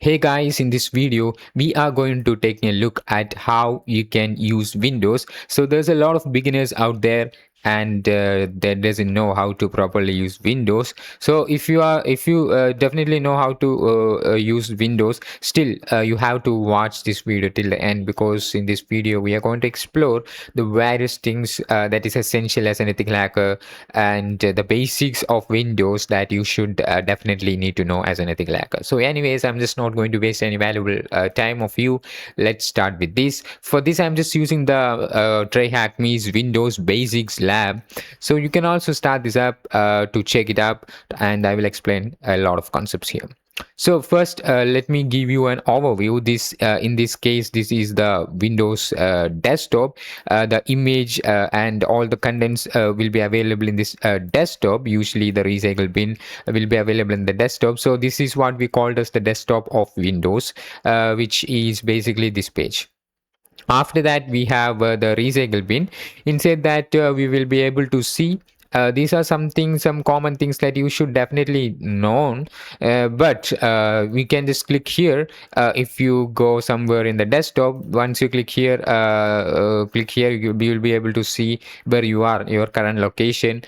Hey guys, in this video, we are going to take a look at how you can use Windows. So there's a lot of beginners out there and that doesn't know how to properly use Windows. So if you definitely know how to use Windows, still you have to watch this video till the end, because in this video we are going to explore the various things that is essential as anything hacker, and the basics of Windows that you should definitely need to know as anything hacker. So anyways, I'm just not going to waste any valuable time of you. Let's start with this. For this, I'm just using the TryHackMe's Windows Basics lab. So you can also start this up to check it up, and I will explain a lot of concepts here. So first, let me give you an overview. This in this case, this is the Windows desktop. The image and all the contents will be available in this desktop. Usually the recycle bin will be available in the desktop. So this is what we called as the desktop of Windows, which is basically this page. After that, we have the recycle bin. Inside that, we will be able to see these are some common things that you should definitely know, but we can just click here. If you go somewhere in the desktop, once you click here, you will be able to see where you are, your current location.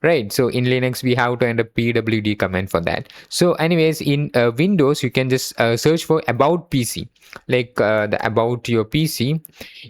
Right, so in Linux we have to enter pwd command for that. So anyways, in Windows you can just search for about PC, like the about your PC.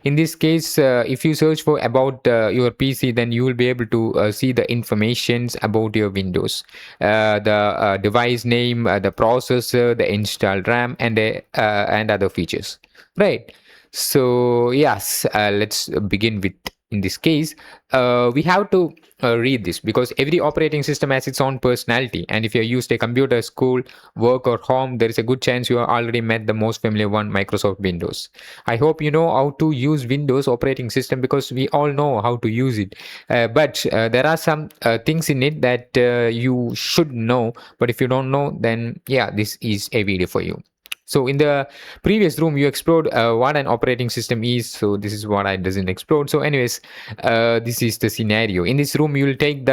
In this case, if you search for about your PC, then you will be able to see the informations about your Windows, the device name, the processor, the installed RAM, and other features. Right. So yes, let's begin with. In this case, we have to read this, because every operating system has its own personality, and if you used a computer, school, work, or home, there is a good chance you have already met the most familiar one, Microsoft Windows. I hope you know how to use Windows operating system, because we all know how to use it, but there are some things in it that you should know. But if you don't know, then yeah, this is a video for you. So in the previous room, you explored what an operating system is. So this is what I doesn't explore. So anyways, this is the scenario. In this room, you will take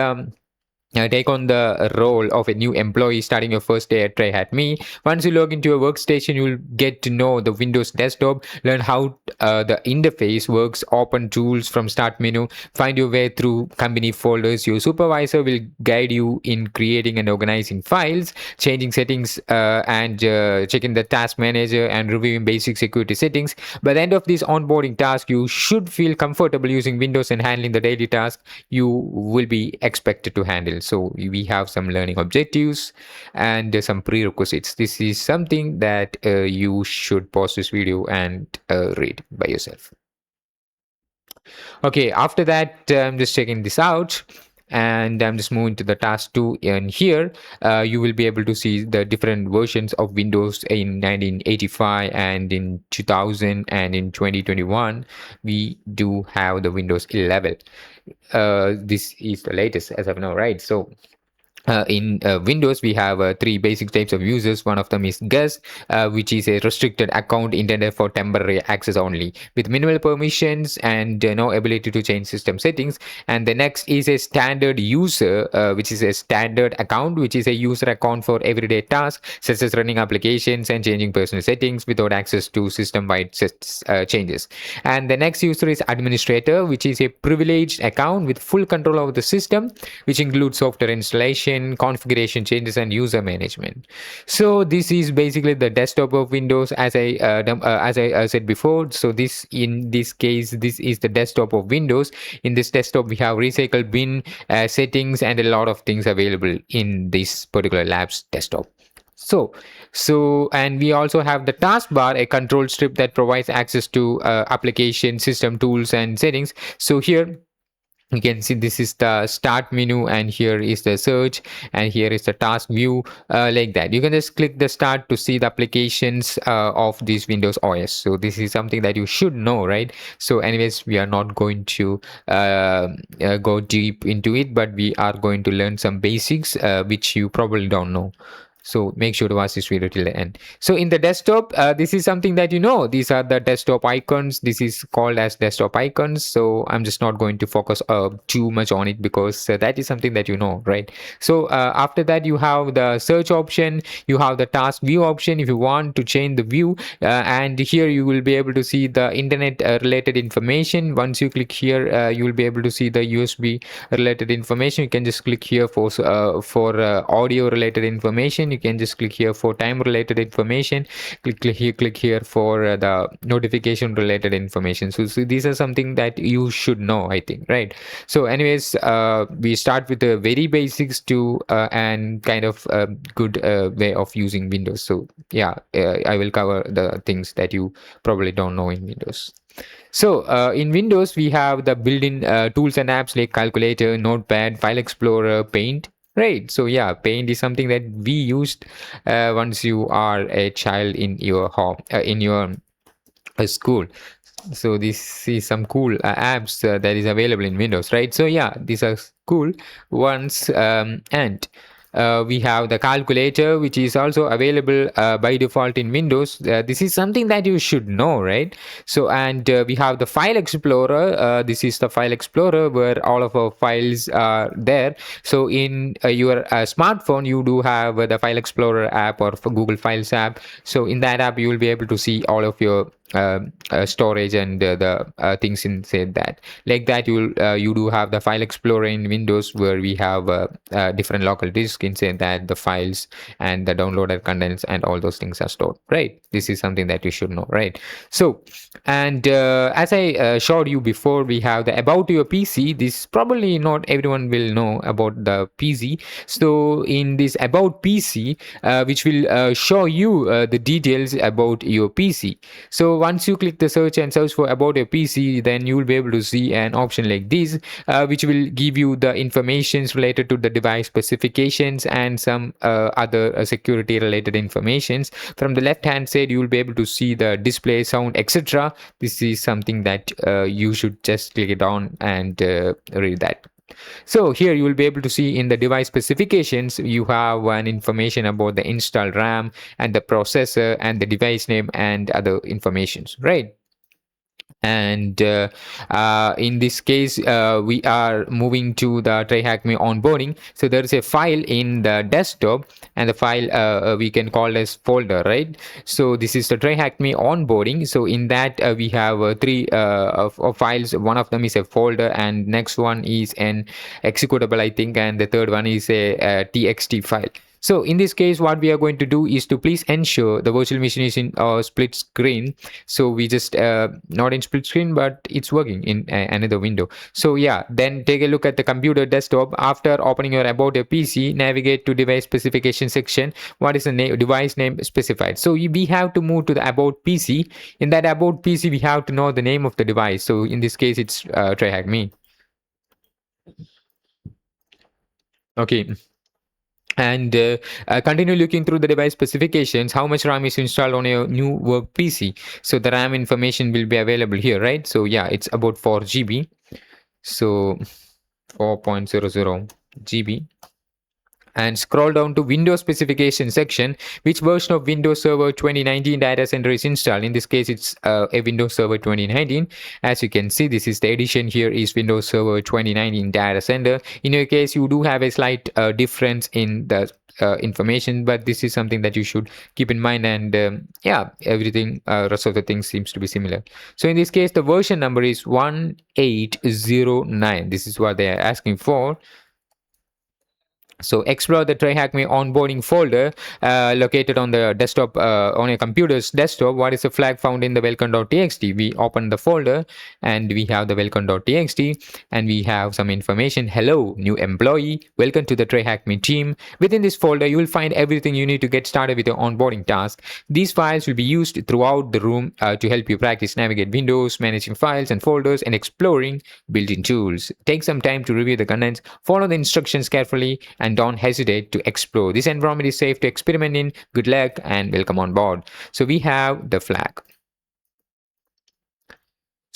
on the role of a new employee starting your first day at TryHackMe. Once you log into your workstation, you'll get to know the Windows desktop, learn how the interface works, open tools from start menu, find your way through company folders. Your supervisor will guide you in creating and organizing files, changing settings, and checking the task manager and reviewing basic security settings. By the end of this onboarding task, you should feel comfortable using Windows and handling the daily tasks you will be expected to handle. So we have some learning objectives and some prerequisites. This is something that you should pause this video and read by yourself. Okay, after that, I'm just checking this out, and I'm just moving to the task 2. And here you will be able to see the different versions of Windows in 1985 and in 2000 and in 2021. We do have the Windows 11. This is the latest as of now, right? So in Windows, we have 3 basic types of users. One of them is guest, which is a restricted account intended for temporary access only, with minimal permissions and no ability to change system settings. And the next is a standard user, which is a standard account, which is a user account for everyday tasks, such as running applications and changing personal settings without access to system-wide changes. And the next user is administrator, which is a privileged account with full control over the system, which includes software installation, configuration changes, and user management. So this is basically the desktop of Windows, as I said before. So in this case, this is the desktop of Windows. In this desktop, we have recycle bin, settings, and a lot of things available in this particular lab's desktop. And we also have the taskbar, a control strip that provides access to application, system tools, and settings. So here you can see this is the start menu, and here is the search, and here is the task view, like that. You can just click the start to see the applications of this Windows OS. So this is something that you should know, right? So anyways, we are not going to go deep into it, but we are going to learn some basics which you probably don't know. So make sure to watch this video till the end. So in the desktop, this is something that you know. These are the desktop icons. This is called as desktop icons. So I'm just not going to focus too much on it because that is something that you know, right? So after that, you have the search option. You have the task view option if you want to change the view. And here you will be able to see the internet related information. Once you click here, you will be able to see the USB related information. You can just click here for audio related information. You can just click here for time related information. Click here for the notification related information. So these are something that you should know, I think, right? So anyways, we start with the very basics to and kind of good way of using Windows. So yeah, I will cover the things that you probably don't know in Windows. So in Windows, we have the built-in tools and apps like Calculator, Notepad, File Explorer, Paint. Right. So yeah, Paint is something that we used once you are a child in your home, in your school. So this is some cool apps that is available in Windows, right? So yeah, these are cool ones. And we have the calculator, which is also available by default in Windows. This is something that you should know, right? So and we have the file explorer. This is the file explorer where all of our files are there. So in your smartphone, you do have the file explorer app or for Google Files app. So in that app, you will be able to see all of your storage and the things inside that. Like that, you do have the file explorer in Windows where we have different local disk inside that, the files and the downloaded contents and all those things are stored, right? This is something that you should know, right? So and as I showed you before, we have the about your PC. This probably not everyone will know about the PC. So in this about PC, which will show you the details about your PC. So once you click the search and search for about your PC, then you will be able to see an option like this, which will give you the informations related to the device specifications and some other security related informations. From the left hand side, you will be able to see the display, sound, etc. This is something that you should just click it on and read that. So here you will be able to see in the device specifications, you have an information about the installed RAM and the processor and the device name and other informations, right? And in this case, we are moving to the TryHackMe onboarding. So there is a file in the desktop, and the file we can call as folder, right? So this is the TryHackMe onboarding. So in that we have three of files. One of them is a folder, and next one is an executable, I think, and the third one is a txt file. So in this case, what we are going to do is to please ensure the virtual machine is in split screen. So we just not in split screen, but it's working in another window. So yeah, then take a look at the computer desktop. After opening your about your PC, navigate to device specification section. What is the device name specified? So we have to move to the about PC. In that about PC, we have to know the name of the device. So in this case, it's TryHackMe. Okay. And continue looking through the device specifications, how much RAM is installed on your new work PC. So the RAM information will be available here, right? So yeah, it's about 4 GB. So 4.00 GB. And scroll down to Windows specification section. Which version of Windows Server 2019 data center is installed? In this case, it's a Windows Server 2019. As you can see, this is the edition here is Windows Server 2019 data center. In your case, you do have a slight difference in the information, but this is something that you should keep in mind. And yeah, everything rest of the things seems to be similar. So in this case, the version number is 1809. This is what they are asking for. So explore the TryHackMe onboarding folder located on the desktop, on your computer's desktop. What is the flag found in the welcome.txt? We open the folder and we have the welcome.txt and we have some information. Hello, new employee. Welcome to the TryHackMe team. Within this folder, you will find everything you need to get started with your onboarding task. These files will be used throughout the room to help you practice navigate Windows, managing files and folders, and exploring built-in tools. Take some time to review the contents, follow the instructions carefully, and don't hesitate to explore. This environment is safe to experiment in. Good luck and welcome on board. So we have the flag.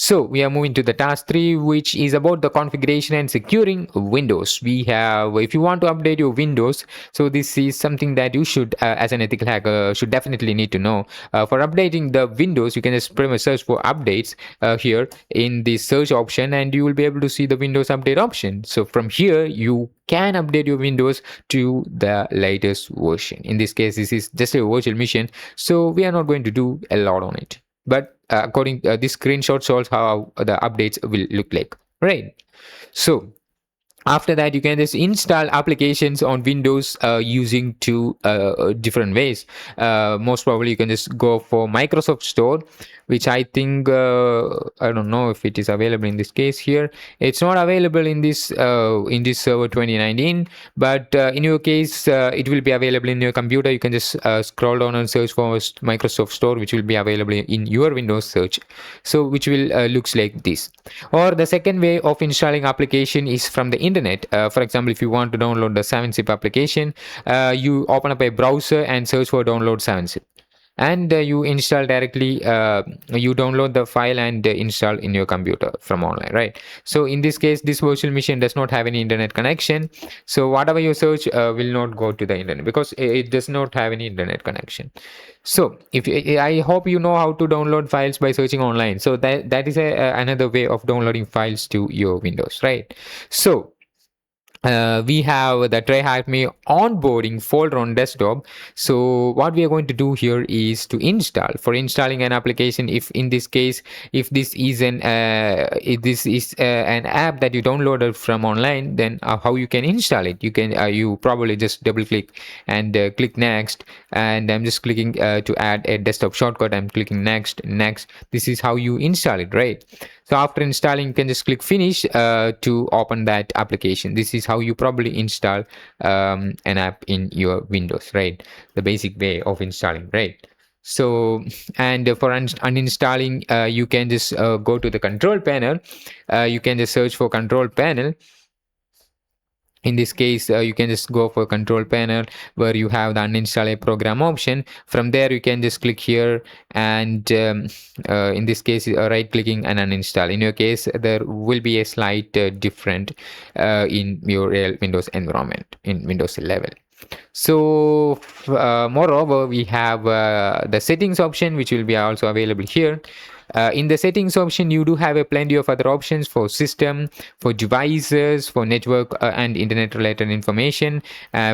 So we are moving to the task 3, which is about the configuration and securing Windows. We have, if you want to update your Windows, so this is something that you should, as an ethical hacker, should definitely need to know. For updating the Windows, you can just pretty much search for updates here in the search option, and you will be able to see the Windows update option. So from here, you can update your Windows to the latest version. In this case, this is just a virtual machine, so we are not going to do a lot on it. But according this screenshot shows how the updates will look like, right? So after that, you can just install applications on Windows using two different ways. Most probably you can just go for Microsoft Store, which I think I don't know if it is available in this case. Here it's not available in this server 2019, but in your case it will be available in your computer. You can just scroll down and search for Microsoft Store, which will be available in your Windows search, so which will looks like this. Or the second way of installing application is from the internet. For example, if you want to download the 7-zip application, you open up a browser and search for download 7-zip, and you install directly, you download the file and install in your computer from online, right? So in this case, this virtual machine does not have any internet connection, so whatever you search will not go to the internet because it does not have any internet connection. So if I hope you know how to download files by searching online, so that is another way of downloading files to your Windows, right? So we have the TryHackMe onboarding folder on desktop. So what we are going to do here is to install. For installing an application, if in this case, if this is an app that you downloaded from online, then how you can install it? You can you probably just double click and click next. And I'm just clicking to add a desktop shortcut. I'm clicking next. This is how you install it, right? So after installing, you can just click finish to open that application. This is how you probably install an app in your Windows, right? The basic way of installing, right? So, and for uninstalling, you can just go to the control panel. You can just search for control panel. In this case, you can just go for control panel where you have the uninstall a program option. From there, you can just click here, and in this case, right clicking and uninstall. In your case, there will be a slight different in your real Windows environment in Windows 11. So moreover, we have the settings option, which will be also available here. In the settings option, you do have a plenty of other options for system, for devices, for network and internet related information.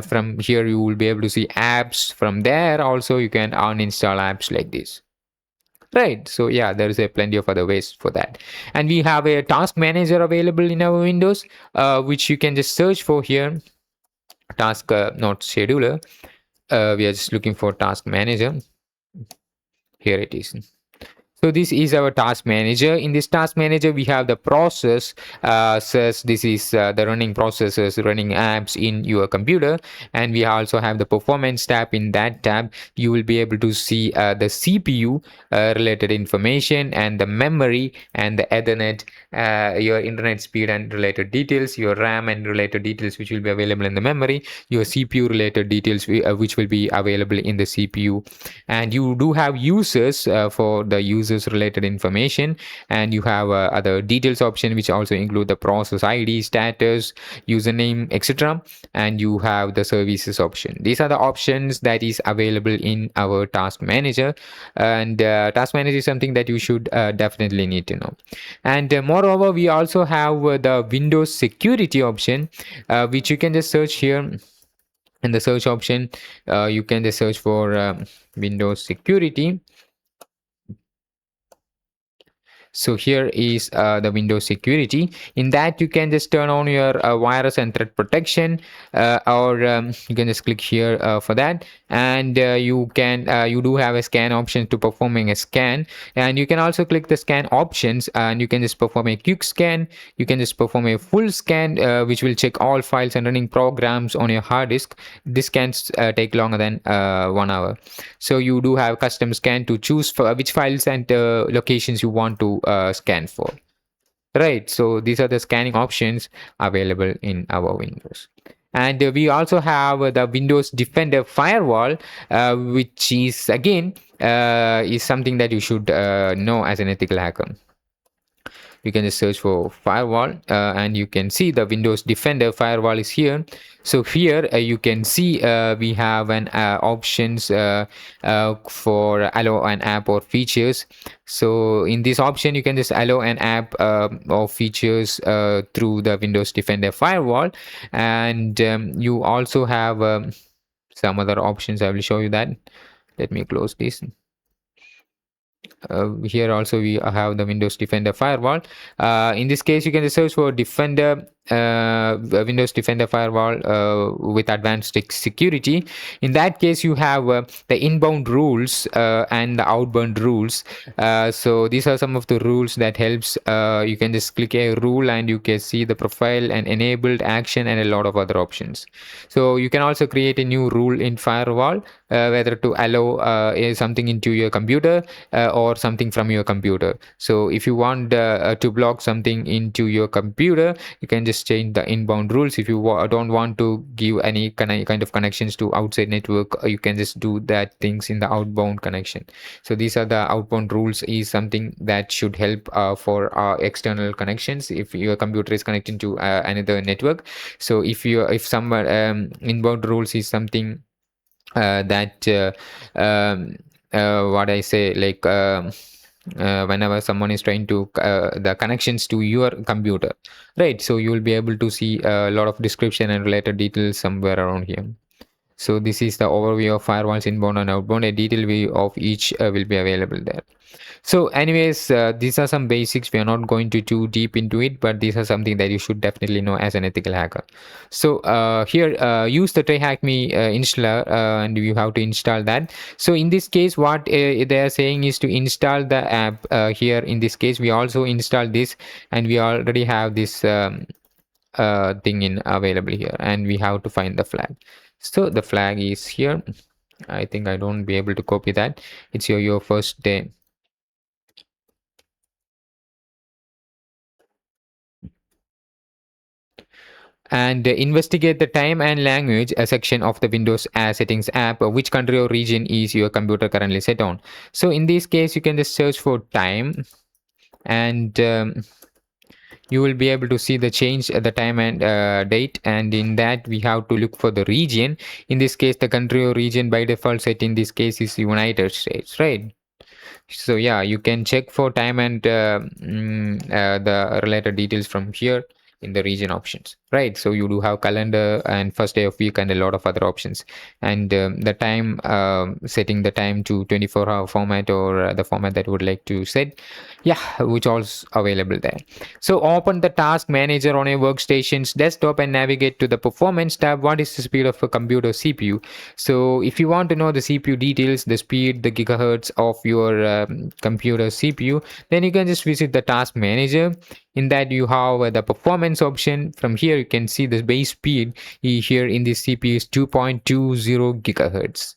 From here, you will be able to see apps. From there, also you can uninstall apps like this. Right, so yeah, there is a plenty of other ways for that. And we have a task manager available in our Windows, which you can just search for here. Task, not scheduler. We are just looking for task manager. Here it is. So this is our task manager. In this task manager, we have the process. Says this is the running processes, running apps in your computer, and we also have the performance tab. In that tab, you will be able to see the CPU related information and the memory and the Ethernet, your internet speed and related details, your RAM and related details, which will be available in the memory, your CPU related details, which will be available in the CPU, and you do have users for the users related information, and you have other details option, which also include the process ID, status, username, etc., and you have the services option. These are the options that is available in our task manager, and task manager is something that you should definitely need to know. And moreover, we also have the Windows security option, which you can just search here in the search option. You can just search for Windows security. So here is the Windows security. In that, you can just turn on your virus and threat protection, or you can just click here for that. And you do have a scan option to performing a scan, and you can also click the scan options, and you can just perform a quick scan. You can just perform a full scan, which will check all files and running programs on your hard disk. This can take longer than 1 hour. So you do have custom scan to choose for which files and locations you want to scan for, right? So these are the scanning options available in our Windows. And we also have the Windows Defender firewall, which is again is something that you should know as an ethical hacker. you can just search for firewall, and you can see the Windows Defender firewall is here. So here you can see we have an options for allow an app or features. So in this option, you can just allow an app or features through the Windows Defender firewall, and you also have some other options. I will show you that. Let me close this. Here also we have the Windows Defender firewall. In this case, you can search for Defender, Windows Defender firewall with advanced security. In that case, you have the inbound rules and the outbound rules. So these are some of the rules that helps. You can just click a rule and you can see the profile and enabled action and a lot of other options. So you can also create a new rule in firewall, whether to allow something into your computer or something from your computer. So if you want to block something into your computer, you can just change the inbound rules. If you don't want to give any kind of connections to outside network, you can just do that things in the outbound connection. So these are the outbound rules, is something that should help for external connections if your computer is connecting to another network. So if some inbound rules is something that what I say, like whenever someone is trying to the connections to your computer, right? So you will be able to see a lot of description and related details somewhere around here. So this is the overview of firewalls inbound and outbound. A detailed view of each will be available there. So anyways, these are some basics. We are not going to too deep into it, but these are something that you should definitely know as an ethical hacker. So here, use the TryHackMe installer, and you have to install that. So in this case, what they are saying is to install the app. Here in this case, we also install this, and we already have this thing in available here, and we have to find the flag. So the flag is here. I think I don't be able to copy that. It's your first day. And investigate the time and language section of the Windows settings app. Which country or region is your computer currently set on? So in this case, you can just search for time, and you will be able to see the change at the time and date, and in that we have to look for the region. In this case, the country or region by default set in this case is United States, right? So yeah, you can check for time and the related details from here in the region options, right? So you do have calendar and first day of week and a lot of other options, and the time, setting the time to 24-hour format or the format that you would like to set, yeah, which all's available there. So open the task manager on a workstation's desktop and navigate to the performance tab. What is the speed of a computer CPU? So if you want to know the CPU details, the speed, the gigahertz of your computer CPU, then you can just visit the task manager. In that you have the performance option. From here you can see the base speed here in this CPU is 2.20 gigahertz.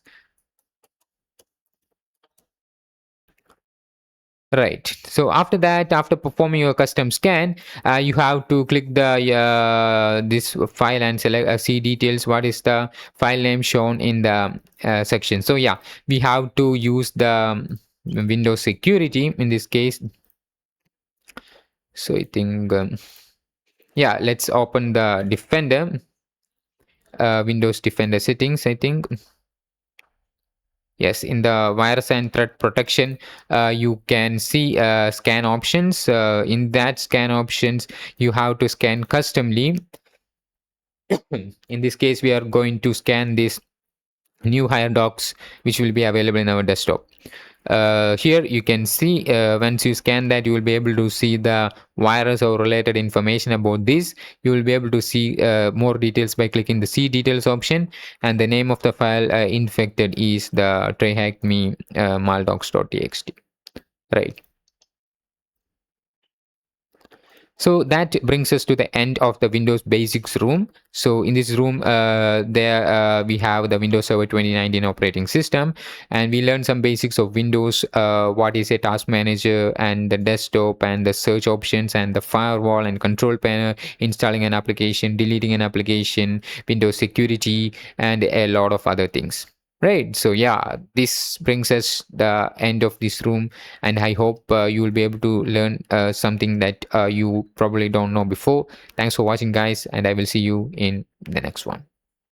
Right. So after that, after performing your custom scan, you have to click the this file and select see details. What is the file name shown in the section? So yeah, we have to use the Windows security in this case. So I think yeah, let's open the Defender, Windows Defender settings. I think. Yes, in the virus and threat protection, you can see scan options. In that scan options, you have to scan customly. In this case, we are going to scan this new hire docs, which will be available in our desktop. Here you can see once you scan that, you will be able to see the virus or related information about this. You will be able to see more details by clicking the see details option, and the name of the file infected is the tryhackme maldocs.txt, right? So that brings us to the end of the Windows Basics room. So in this room, there we have the Windows Server 2019 operating system, and we learned some basics of Windows, what is a task manager, and the desktop, and the search options, and the firewall and control panel, installing an application, deleting an application, Windows security, and a lot of other things. Right. So yeah, this brings us the end of this room, and I hope you will be able to learn something that you probably don't know before. Thanks for watching, guys, and I will see you in the next one.